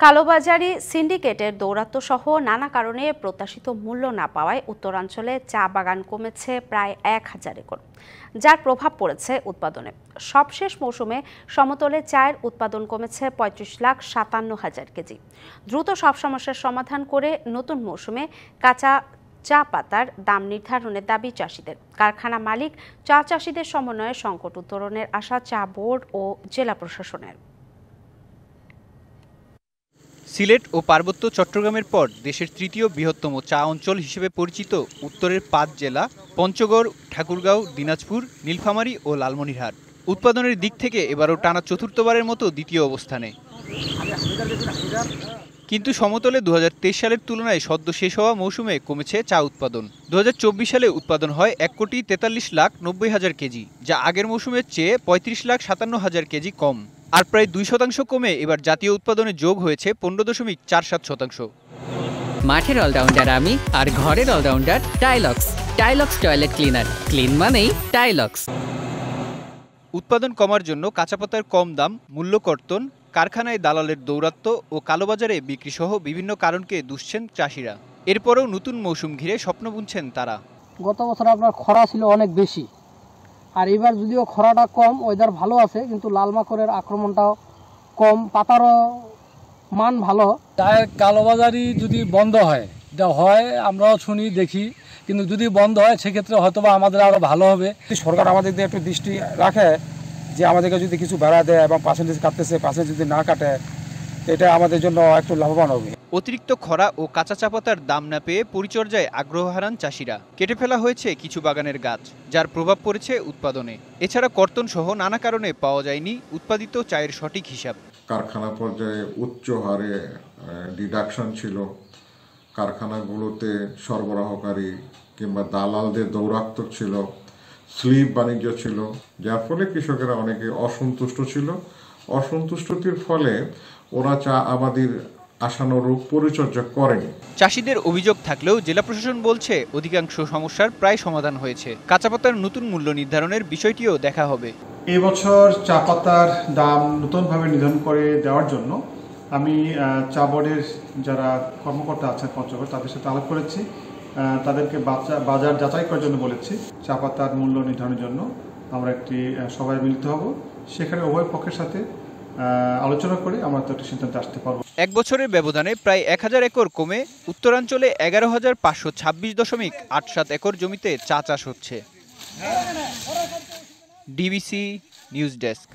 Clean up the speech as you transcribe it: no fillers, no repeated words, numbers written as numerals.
কালোবাজারি সিন্ডিকেটের দৌরাত্ম্যসহ নানা কারণে প্রত্যাশিত মূল্য না পাওয়ায় উত্তরাঞ্চলে চা বাগান কমেছে প্রায় ১,০০০ একর, যার প্রভাব পড়েছে উৎপাদনে। সবশেষ মৌসুমে সমতলে চায়ের উৎপাদন কমেছে ৩৫,৫৭,০০০ কেজি। দ্রুত সব সমস্যার সমাধান করে নতুন মৌসুমে কাঁচা চা পাতার দাম নির্ধারণের দাবি চাষিদের। কারখানা মালিক, চা চাষিদের সমন্বয়ে সংকট উত্তরণের আশা চা বোর্ড ও জেলা প্রশাসনের। সিলেট ও পার্বত্য চট্টগ্রামের পর দেশের তৃতীয় বৃহত্তম চা অঞ্চল হিসেবে পরিচিত উত্তরের ৫ জেলা পঞ্চগড়, ঠাকুরগাঁও, দিনাজপুর, নীলফামারী ও লালমনিরহাট উৎপাদনের দিক থেকে এবারও টানা চতুর্থবারের মতো দ্বিতীয় অবস্থানে। কিন্তু সমতলে ২০২৩ সালের তুলনায় সদ্য শেষ হওয়া মৌসুমে কমেছে চা উৎপাদন। ২০২৪ সালে উৎপাদন হয় ১,৪৩,৯০,০০০ কেজি, যা আগের মৌসুমের চেয়ে ৩৫,৫৭,০০০ কেজি কম। আর প্রায় ২% কমে এবার জাতীয় উৎপাদনে যোগ হয়েছে ১৫.৪৭%। মাঠের অলরাউন্ডার আমি, আর ঘরের allrounder Tylox. Tylox toilet cleaner, clean মানেই টাইলক্স। উৎপাদন কমার জন্য কাঁচা পাতার কম দাম, মূল্য কর্তন, কারখানায় দালালের দৌরাত্ম্য ও কালোবাজারে বিক্রি সহ বিভিন্ন কারণকে দুষছেন চাষিরা। এরপরও নতুন মৌসুম ঘিরে স্বপ্ন বুনছেন তারা। গত বছর আপনার খরা ছিল অনেক বেশি, আর এবার যদিও খরাটা কম, ওয়েদার ভালো আছে, কিন্তু লাল মাকড়ের আক্রমণটাও কম, পাতারও মান ভালো। চায়ের কালোবাজারি যদি বন্ধ হয়, এটা হয় আমরাও শুনি দেখি, কিন্তু যদি বন্ধ হয় সেক্ষেত্রে হয়তোবা আমাদের আরও ভালো হবে। সরকার আমাদের দিয়ে একটু দৃষ্টি রাখে যে আমাদেরকে যদি কিছু বেড়া দেয় এবং পার্সেন্টেজ কাটতেছে, পার্সেন্টেজ যদি না কাটে, এটা আমাদের জন্য একটু লাভবান হবে। অতিরিক্ত খরা ও কাঁচা চা পাতার দাম না পেয়ে পরিচর্যায় আগ্রহ হারান চাষিরা। কেটে ফেলা হয়েছে কিছু বাগানের গাছ, যার প্রভাব পড়েছে উৎপাদনে। এছাড়া কর্তন সহ নানা কারণে পাওয়া যায়নি উৎপাদিত চায়ের সঠিক হিসাব। কারখানা পর্যায়ে উচ্চ হারে ডিডাকশন ছিল, কারখানাগুলোতে সরবরাহকারী কিংবা দালালদের দৌরাত্ম্য ছিল, স্লিপ বাণিজ্য ছিল, যার ফলে কৃষকেরা অনেকে অসন্তুষ্ট ছিল। অসন্তুষ্টির ফলে ওরা চা আবাদির আশানুরূপ পরিচর্যা করেনি। চাষিদের অভিযোগ থাকলেও জেলা প্রশাসন বলছে অধিকাংশ সমস্যার প্রায় সমাধান হয়েছে। কাঁচা পাতার নতুন মূল্য নির্ধারণের বিষয়টিও দেখা হবে। এই বছর চা পাতার দাম নতুনভাবে নির্ধারণ করে দেওয়ার জন্য আমি চা বোর্ডের যারা কর্মকর্তা আছেন পঞ্চগড়, তাদের সাথে আলাপ করেছি। তাদেরকে বাজার যাচাই করার জন্য বলেছি। চা পাতার মূল্য নির্ধারণের জন্য আমরা একটি সবাই মিলিত হব, সেখানে উভয় পক্ষের সাথে আলোচনা করে আমরা তো একটা সিদ্ধান্তে আসতে পারবো। এক বছরের ব্যবধানে প্রায় ১,০০০ একর কমে উত্তরাঞ্চলে ১১,৫২৬.৮৭ একর জমিতে চা চাষ হচ্ছে। DBC news desk.